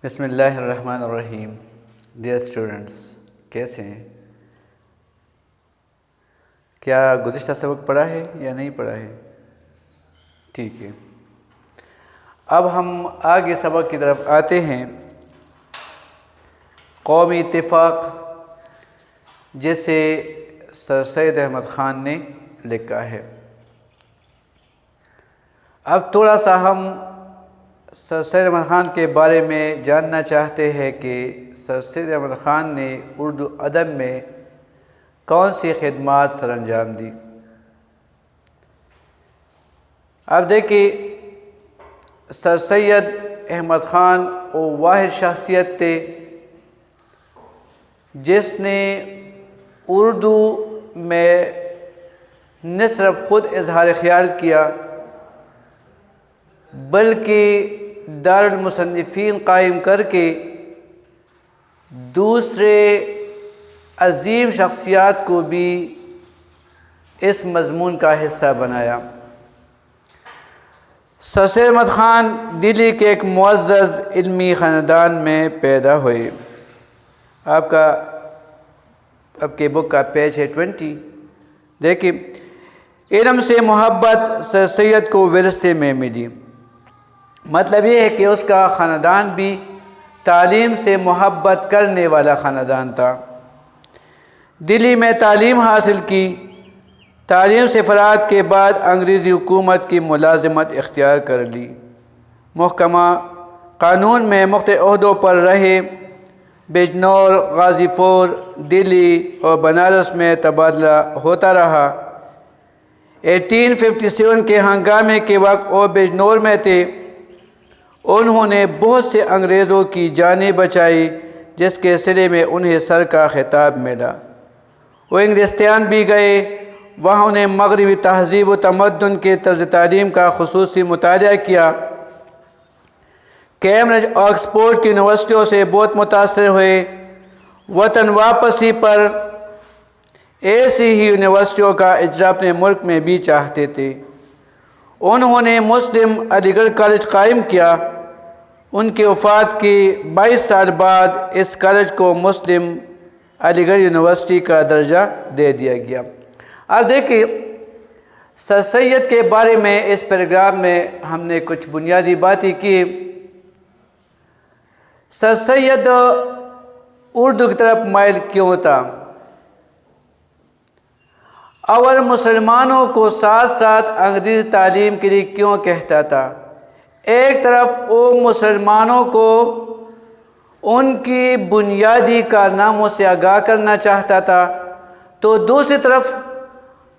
بسم اللہ الرحمن الرحیم۔ ڈیئر اسٹوڈنٹس، کیسے ہیں؟ کیا گزشتہ سبق پڑھا ہے یا نہیں پڑھا ہے؟ ٹھیک ہے، اب ہم آگے سبق کی طرف آتے ہیں۔ قومی اتفاق، جسے سر سید احمد خان نے لکھا ہے۔ اب تھوڑا سا ہم سر سید احمد خان کے بارے میں جاننا چاہتے ہیں کہ سر سید احمد خان نے اردو ادب میں کون سی خدمات سر انجام دی۔ اب دیکھیے، سر سید احمد خان وہ واحد شخصیت تھے جس نے اردو میں نہ صرف خود اظہار خیال کیا بلکہ دارالمصنفین قائم کر کے دوسرے عظیم شخصیات کو بھی اس مضمون کا حصہ بنایا۔ سر سید احمد خان دلی کے ایک معزز علمی خاندان میں پیدا ہوئے۔ آپ کے بک کا پیج ہے 20۔ دیکھیں، علم سے محبت سر سید کو ورثے میں ملی۔ مطلب یہ ہے کہ اس کا خاندان بھی تعلیم سے محبت کرنے والا خاندان تھا۔ دلی میں تعلیم حاصل کی۔ تعلیم سے فراغت کے بعد انگریزی حکومت کی ملازمت اختیار کر لی۔ محکمہ قانون میں مختلف عہدوں پر رہے۔ بجنور، غازی پور، دلی اور بنارس میں تبادلہ ہوتا رہا۔ 1857 کے ہنگامے کے وقت وہ بجنور میں تھے۔ انہوں نے بہت سے انگریزوں کی جانیں بچائی، جس کے صلے میں انہیں سر کا خطاب ملا۔ وہ انگلستان بھی گئے۔ وہاں انہیں مغربی تہذیب و تمدن کے طرز تعلیم کا خصوصی مطالعہ کیا۔ کیمبرج، آکسفورڈ کی یونیورسٹیوں سے بہت متاثر ہوئے۔ وطن واپسی پر ایسی ہی یونیورسٹیوں کا اجرا اپنے ملک میں بھی چاہتے تھے۔ انہوں نے مسلم علی گڑھ کالج قائم کیا۔ ان کی وفات کے 22 سال بعد اس کالج کو مسلم علی گڑھ یونیورسٹی کا درجہ دے دیا گیا۔ اب دیکھیے، سر سید کے بارے میں اس پیراگراف میں ہم نے کچھ بنیادی باتیں کی۔ سر سید اردو کی طرف مائل کیوں تھا اور مسلمانوں کو ساتھ ساتھ انگریزی تعلیم کے لیے کیوں کہتا تھا؟ ایک طرف وہ مسلمانوں کو ان کی بنیادی کارناموں سے آگاہ کرنا چاہتا تھا، تو دوسری طرف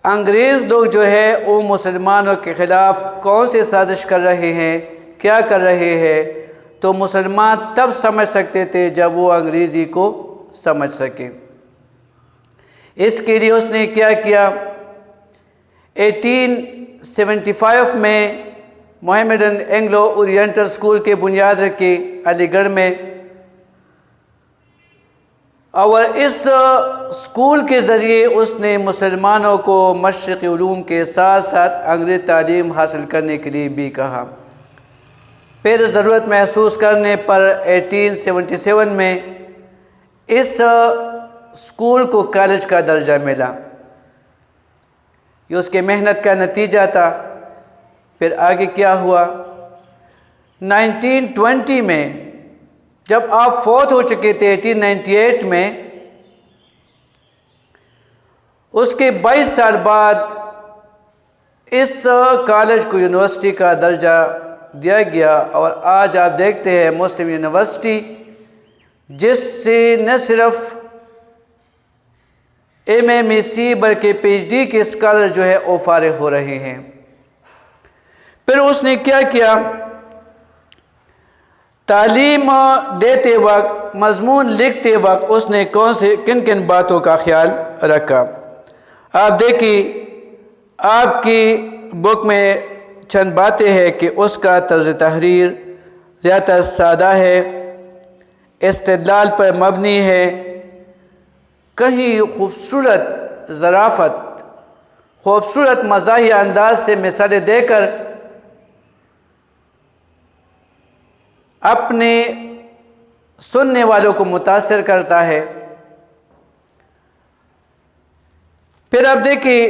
انگریز لوگ جو ہے وہ مسلمانوں کے خلاف کون سی سازش کر رہے ہیں، کیا کر رہے ہیں، تو مسلمان تب سمجھ سکتے تھے جب وہ انگریزی کو سمجھ سکیں۔ اس کے لیے اس نے کیا کیا؟ 1875 میں محمدن اینگلو اورینٹل اسکول کے بنیاد رکھی علی گڑھ میں، اور اس اسکول کے ذریعے اس نے مسلمانوں کو مشرقی علوم کے ساتھ ساتھ انگریزی تعلیم حاصل کرنے کے لیے بھی کہا۔ پھر ضرورت محسوس کرنے پر 1877 میں اس اسکول کو کالج کا درجہ ملا۔ یہ اس کے محنت کا نتیجہ تھا۔ پھر آگے کیا ہوا؟ 1920 میں جب آپ فوت ہو چکے تھے 1898 میں، اس کے 22 سال بعد اس کالج کو یونیورسٹی کا درجہ دیا گیا، اور آج آپ دیکھتے ہیں مسلم یونیورسٹی جس سے نہ صرف MSc بلکہ PhD کے اسکالر جو ہے وہ فارغ ہو رہے ہیں۔ پھر اس نے کیا کیا؟ تعلیم دیتے وقت، مضمون لکھتے وقت اس نے کن کن باتوں کا خیال رکھا؟ آپ دیکھیے، آپ کی بک میں چند باتیں ہیں کہ اس کا طرز تحریر زیادہ سادہ ہے، استدلال پر مبنی ہے، کہیں خوبصورت ظرافت، خوبصورت مزاحیہ انداز سے مثالیں دے کر اپنے سننے والوں کو متاثر کرتا ہے۔ پھر اب دیکھیے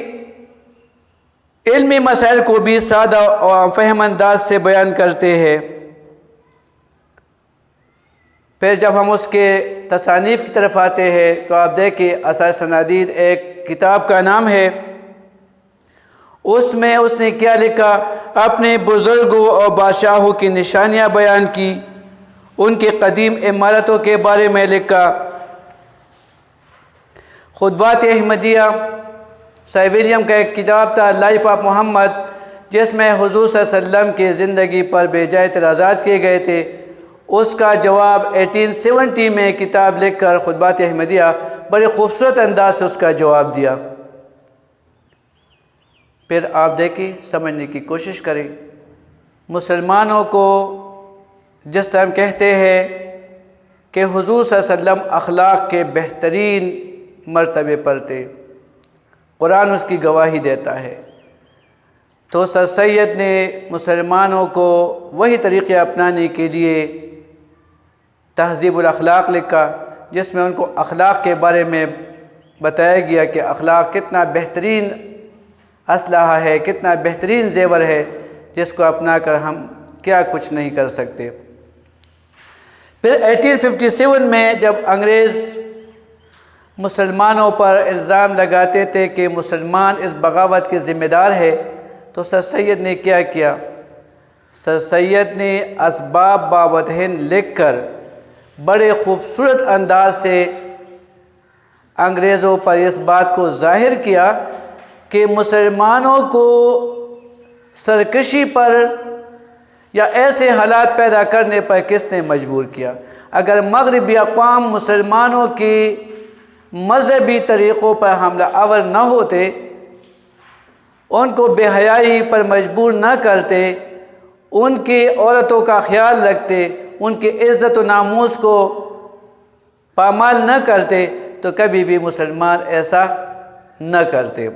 علمی مسائل کو بھی سادہ اور فہم انداز سے بیان کرتے ہیں۔ پھر جب ہم اس کے تصانیف کی طرف آتے ہیں تو آپ دیکھیں اساس سنادید ایک کتاب کا نام ہے، اس میں اس نے کیا لکھا؟ اپنے بزرگوں اور بادشاہوں کی نشانیاں بیان کی، ان کی قدیم عمارتوں کے بارے میں لکھا۔ خطبات احمدیہ سر ولیم کا ایک کتاب تھا لائف آف محمد، جس میں حضور صلی اللہ علیہ وسلم کی زندگی پر بے جا اعتراضات کیے گئے تھے، اس کا جواب 1870 میں کتاب لکھ کر خطبات احمدیہ بڑے خوبصورت انداز سے اس کا جواب دیا۔ پھر آپ دیکھیں، سمجھنے کی کوشش کریں، مسلمانوں کو جس طرح ہم کہتے ہیں کہ حضور صلی اللہ علیہ وسلم اخلاق کے بہترین مرتبے پر تھے، قرآن اس کی گواہی دیتا ہے، تو سر سید نے مسلمانوں کو وہی طریقے اپنانے کے لیے تہذیب الاخلاق لکھا، جس میں ان کو اخلاق کے بارے میں بتایا گیا کہ اخلاق کتنا بہترین اسلحہ ہے، کتنا بہترین زیور ہے، جس کو اپنا کر ہم کیا کچھ نہیں کر سکتے۔ پھر 1857 میں جب انگریز مسلمانوں پر الزام لگاتے تھے کہ مسلمان اس بغاوت کے ذمہ دار ہے، تو سر سید نے کیا کیا؟ سر سید نے اسباب بابت ہند لکھ کر بڑے خوبصورت انداز سے انگریزوں پر اس بات کو ظاہر کیا کہ مسلمانوں کو سرکشی پر یا ایسے حالات پیدا کرنے پر کس نے مجبور کیا؟ اگر مغربی اقوام مسلمانوں کی مذہبی طریقوں پر حملہ آور نہ ہوتے، ان کو بے حیائی پر مجبور نہ کرتے، ان کی عورتوں کا خیال رکھتے، ان کی عزت و ناموس کو پامال نہ کرتے، تو کبھی بھی مسلمان ایسا نہ کرتے۔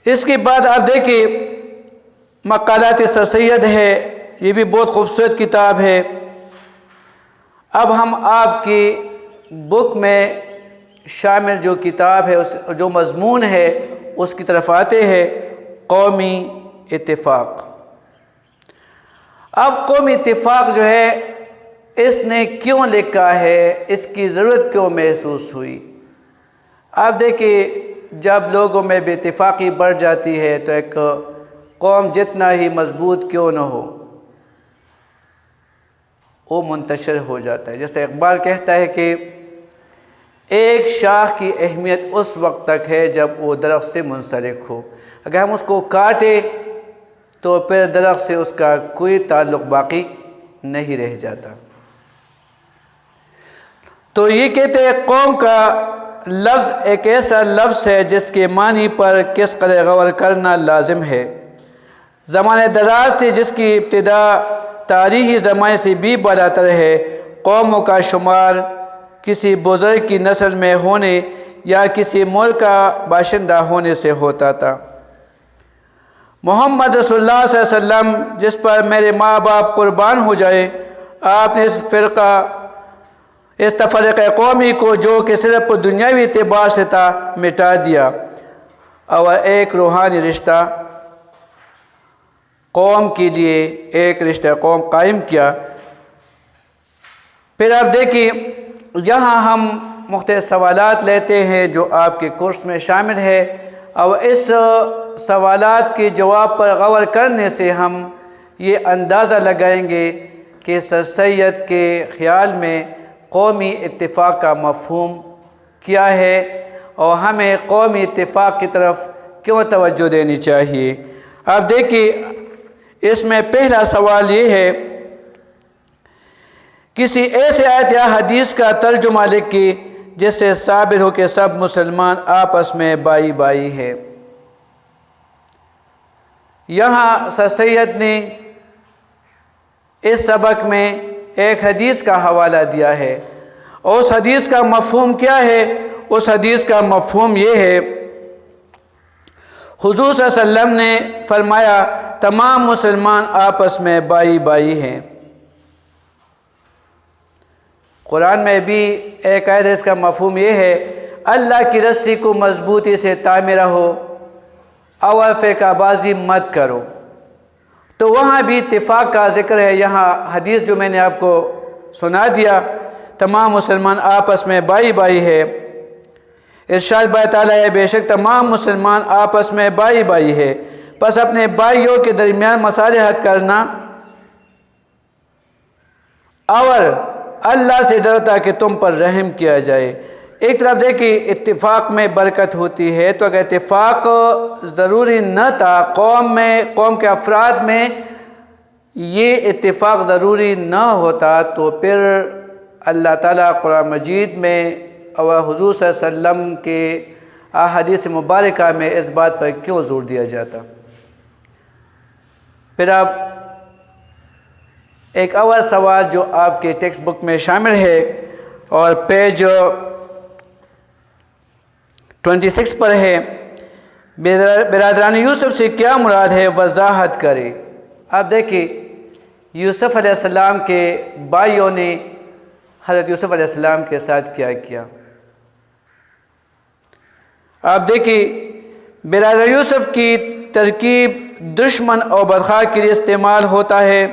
اس کے بعد آپ دیکھیں مقالات سر سید ہے، یہ بھی بہت خوبصورت کتاب ہے۔ اب ہم آپ کی بک میں شامل جو کتاب ہے، جو مضمون ہے، اس کی طرف آتے ہیں، قومی اتفاق۔ اب قومی اتفاق جو ہے، اس نے کیوں لکھا ہے، اس کی ضرورت کیوں محسوس ہوئی؟ آپ دیکھیں جب لوگوں میں بے اتفاقی بڑھ جاتی ہے تو ایک قوم جتنا ہی مضبوط کیوں نہ ہو، وہ منتشر ہو جاتا ہے۔ جیسے اقبال کہتا ہے کہ ایک شاخ کی اہمیت اس وقت تک ہے جب وہ درخت سے منسلک ہو، اگر ہم اس کو کاٹے تو پھر درخت سے اس کا کوئی تعلق باقی نہیں رہ جاتا۔ تو یہ کہتے ہیں قوم کا لفظ ایک ایسا لفظ ہے جس کے معنی پر کس قدر غور کرنا لازم ہے۔ زمانے دراز سے جس کی ابتدا تاریخی زمانے سے بھی بالاتر ہے، قوموں کا شمار کسی بزرگ کی نسل میں ہونے یا کسی ملک کا باشندہ ہونے سے ہوتا تھا۔ محمد رسول اللہ صلی اللہ علیہ وسلم، جس پر میرے ماں باپ قربان ہو جائے، آپ نے اس تفرقہ قومی کو جو کہ صرف دنیاوی اعتبار سے تھا مٹا دیا اور ایک روحانی رشتہ قوم کے لیے ایک رشتہ قوم قائم کیا۔ پھر آپ دیکھیں یہاں ہم مختلف سوالات لیتے ہیں جو آپ کے کورس میں شامل ہے، اور اس سوالات کے جواب پر غور کرنے سے ہم یہ اندازہ لگائیں گے کہ سر سید کے خیال میں قومی اتفاق کا مفہوم کیا ہے اور ہمیں قومی اتفاق کی طرف کیوں توجہ دینی چاہیے۔ آپ دیکھیے اس میں پہلا سوال یہ ہے، کسی ایسے آیت یا حدیث کا ترجمہ لکھیں جس سے ثابت ہو کہ سب مسلمان آپس میں بائی بائی ہے۔ یہاں سر سید نے اس سبق میں ایک حدیث کا حوالہ دیا ہے، اور اس حدیث کا مفہوم کیا ہے؟ اس حدیث کا مفہوم یہ ہے، حضور صلی اللہ علیہ وسلم نے فرمایا تمام مسلمان آپس میں بائی بائی ہیں۔ قرآن میں بھی ایک آیت ہے، اس کا مفہوم یہ ہے اللہ کی رسی کو مضبوطی سے تامے رہو، اوافقہ بازی مت کرو۔ تو وہاں بھی اتفاق کا ذکر ہے۔ یہاں حدیث جو میں نے آپ کو سنا دیا، تمام مسلمان آپس میں بائی بائی ہے۔ ارشاد باری تعالیٰ ہے بے شک تمام مسلمان آپس میں بائی بائی ہے، پس اپنے بھائیوں کے درمیان مصالحت کرنا اور اللہ سے ڈرو تاکہ تم پر رحم کیا جائے۔ ایک طرف دیکھیں اتفاق میں برکت ہوتی ہے، تو اگر اتفاق ضروری نہ تھا، قوم کے افراد میں یہ اتفاق ضروری نہ ہوتا، تو پھر اللہ تعالیٰ قرآن مجید میں اور حضور صلی اللہ علیہ وسلم کے احادیث مبارکہ میں اس بات پر کیوں زور دیا جاتا؟ پھر آپ ایک اور سوال جو آپ کے ٹیکسٹ بک میں شامل ہے اور پیج 26 پر ہے، برادران یوسف سے کیا مراد ہے وضاحت کرے۔ آپ دیکھیں یوسف علیہ السلام کے بھائیوں نے حضرت یوسف علیہ السلام کے ساتھ کیا کیا۔ آپ دیکھیں برادر یوسف کی ترکیب دشمن اور بدخواہ کے لیے استعمال ہوتا ہے،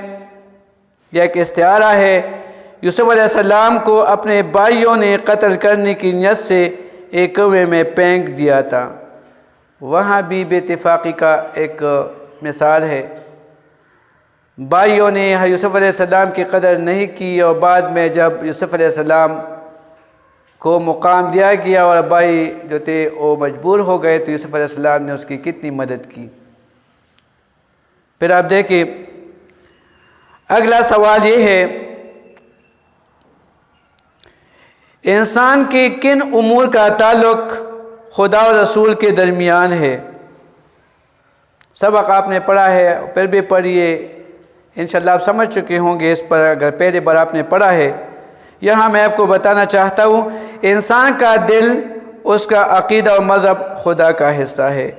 یہ ایک استعارہ ہے۔ یوسف علیہ السلام کو اپنے بھائیوں نے قتل کرنے کی نیت سے ایک کنویں میں پھینک دیا تھا، وہاں بھی بے اتفاقی کا ایک مثال ہے۔ بھائیوں نے یوسف علیہ السلام کی قدر نہیں کی، اور بعد میں جب یوسف علیہ السلام کو مقام دیا گیا اور بھائی جو تھے وہ مجبور ہو گئے، تو یوسف علیہ السلام نے اس کی کتنی مدد کی۔ پھر آپ دیکھیں اگلا سوال یہ ہے انسان کے کن امور کا تعلق خدا و رسول کے درمیان ہے؟ سبق آپ نے پڑھا ہے، پھر بھی پڑھیے، انشاءاللہ آپ سمجھ چکے ہوں گے اس پر اگر پہلی بار آپ نے پڑھا ہے۔ یہاں میں آپ کو بتانا چاہتا ہوں انسان کا دل، اس کا عقیدہ و مذہب خدا کا حصہ ہے۔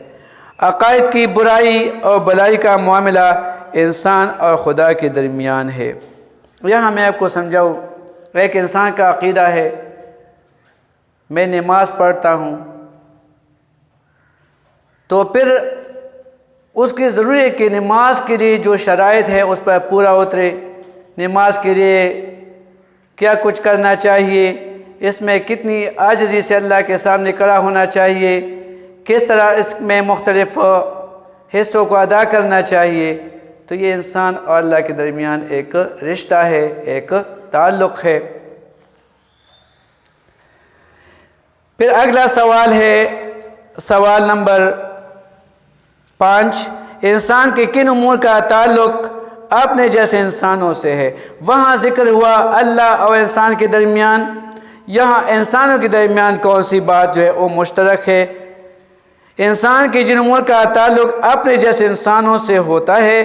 عقائد کی برائی اور بلائی کا معاملہ انسان اور خدا کے درمیان ہے۔ یہاں میں آپ کو سمجھاؤں، ایک انسان کا عقیدہ ہے میں نماز پڑھتا ہوں، تو پھر اس کی ضروری ہے کہ نماز کے لیے جو شرائط ہے اس پر پورا اترے۔ نماز کے لیے کیا کچھ کرنا چاہیے، اس میں کتنی عاجزی سے اللہ کے سامنے کھڑا ہونا چاہیے، کس طرح اس میں مختلف حصوں کو ادا کرنا چاہیے، تو یہ انسان اور اللہ کے درمیان ایک رشتہ ہے، ایک تعلق ہے۔ پھر اگلا سوال ہے سوال نمبر 5، انسان کے کن امور کا تعلق اپنے جیسے انسانوں سے ہے؟ وہاں ذکر ہوا اللہ اور انسان کے درمیان، یہاں انسانوں کے درمیان کون سی بات جو ہے وہ مشترک ہے؟ انسان کے جن امور کا تعلق اپنے جیسے انسانوں سے ہوتا ہے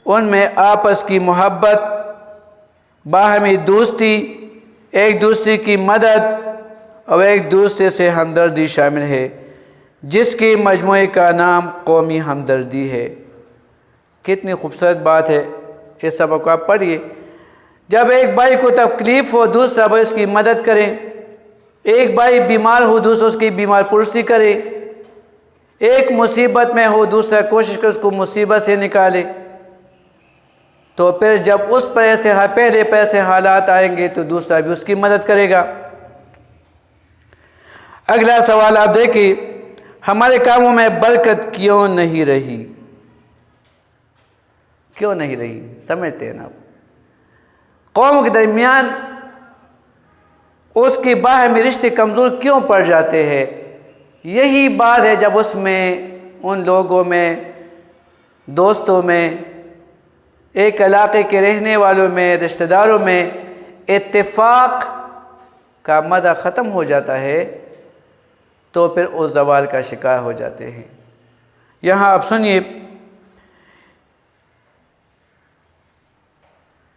ان میں آپس کی محبت، باہمی دوستی، ایک دوسرے کی مدد اور ایک دوسرے سے ہمدردی شامل ہے، جس کی مجموعے کا نام قومی ہمدردی ہے۔ کتنی خوبصورت بات ہے، اس سبق کو آپ پڑھیے۔ جب ایک بھائی کو تکلیف ہو دوسرا بھائی اس کی مدد کرے، ایک بھائی بیمار ہو دوسرا اس کی بیمار پرسی کرے، ایک مصیبت میں ہو دوسرا کوشش کر اس کو مصیبت سے نکالے، تو پھر جب اس پر پہلے پر ایسے حالات آئیں گے تو دوسرا بھی اس کی مدد کرے گا۔ اگلا سوال آپ دیکھیں، ہمارے کاموں میں برکت کیوں نہیں رہی؟ کیوں نہیں رہی؟ سمجھتے ہیں نا آپ؟ قوموں کے درمیان اس کے باہمی رشتے کمزور کیوں پڑ جاتے ہیں؟ یہی بات ہے جب اس میں ان لوگوں میں، دوستوں میں، ایک علاقے کے رہنے والوں میں، رشتہ داروں میں اتفاق کا مدہ ختم ہو جاتا ہے تو پھر اس زوال کا شکار ہو جاتے ہیں۔ یہاں آپ سنیے،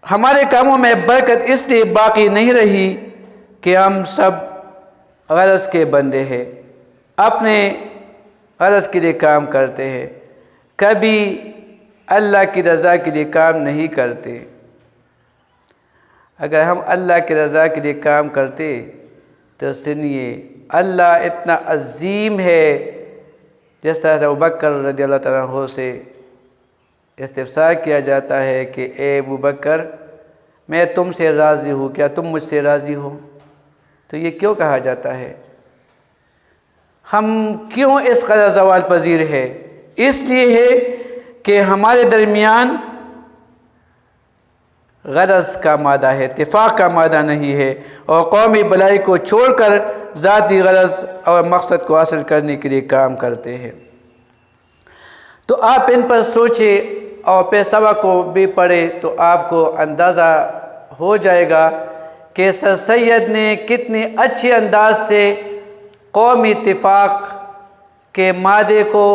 ہمارے کاموں میں برکت اس لیے باقی نہیں رہی کہ ہم سب غرض کے بندے ہیں، اپنے غرض کے لیے کام کرتے ہیں، کبھی اللہ کی رضا کے لیے کام نہیں کرتے۔ اگر ہم اللہ کی رضا کے لیے کام کرتے تو سنیے اللہ اتنا عظیم ہے، جس طرح سے ابوبکر رضی اللہ تعالیٰ عنہ سے استفسار کیا جاتا ہے کہ اے ابوبکر میں تم سے راضی ہوں، کیا تم مجھ سے راضی ہو؟ تو یہ کیوں کہا جاتا ہے؟ ہم کیوں اس قدر زوال پذیر ہے؟ اس لیے ہے کہ ہمارے درمیان غرض کا مادہ ہے، اتفاق کا مادہ نہیں ہے، اور قومی بھلائی کو چھوڑ کر ذاتی غرض اور مقصد کو حاصل کرنے کے لیے کام کرتے ہیں۔ تو آپ ان پر سوچیں اور پھر سبق کو بھی پڑھیں تو آپ کو اندازہ ہو جائے گا کہ سر سید نے کتنے اچھے انداز سے قومی اتفاق کے مادے کو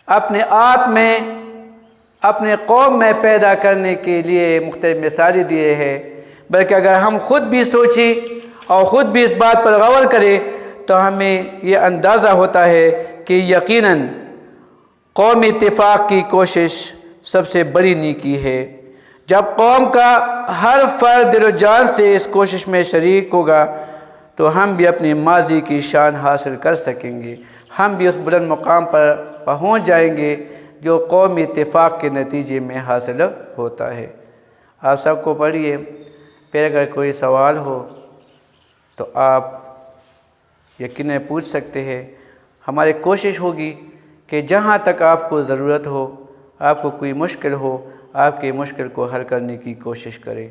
اپنے آپ میں، اپنے قوم میں پیدا کرنے کے لیے مختلف مثالیں دیے ہیں۔ بلکہ اگر ہم خود بھی سوچیں اور خود بھی اس بات پر غور کریں تو ہمیں یہ اندازہ ہوتا ہے کہ یقیناً قومی اتفاق کی کوشش سب سے بڑی نیکی ہے۔ جب قوم کا ہر فرد دل و جان سے اس کوشش میں شریک ہوگا تو ہم بھی اپنی ماضی کی شان حاصل کر سکیں گے، ہم بھی اس بلند مقام پر پہنچ جائیں گے جو قومی اتفاق کے نتیجے میں حاصل ہوتا ہے۔ آپ سب کو پڑھیے، پھر اگر کوئی سوال ہو تو آپ یقیناً پوچھ سکتے ہیں۔ ہماری کوشش ہوگی کہ جہاں تک آپ کو ضرورت ہو، آپ کو کوئی مشکل ہو، آپ کی مشکل کو حل کرنے کی کوشش کریں۔